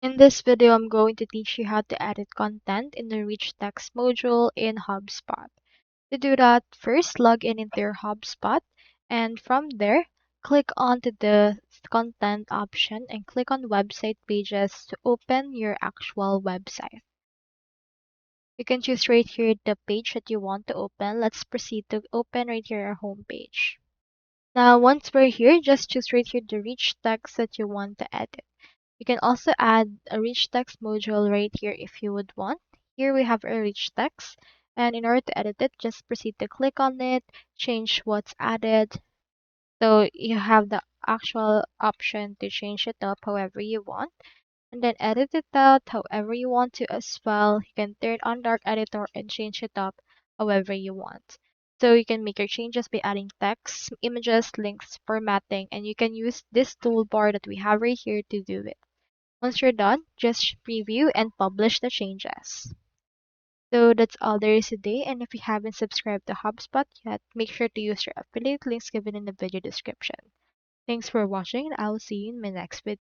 In this video, I'm going to teach you how to edit content in the Rich Text module in HubSpot. To do that, first log in into your HubSpot, and from there, click onto the content option and click on website pages to open your actual website. You can choose right here the page that you want to open. Let's proceed to open right here our home page. Now, once we're here, just choose right here the rich text that you want to edit. You can also add a rich text module right here if you would want. Here we have a rich text, and in order to edit it, just proceed to click on it, change what's added. So you have the actual option to change it up however you want, and then edit it out however you want to as well. You can turn on dark editor and change it up however you want. So you can make your changes by adding text, images, links, formatting, and you can use this toolbar that we have right here to do it. Once you're done, just preview and publish the changes. So that's all there is today, and if you haven't subscribed to HubSpot yet, make sure to use your affiliate links given in the video description. Thanks for watching, and I will see you in my next video.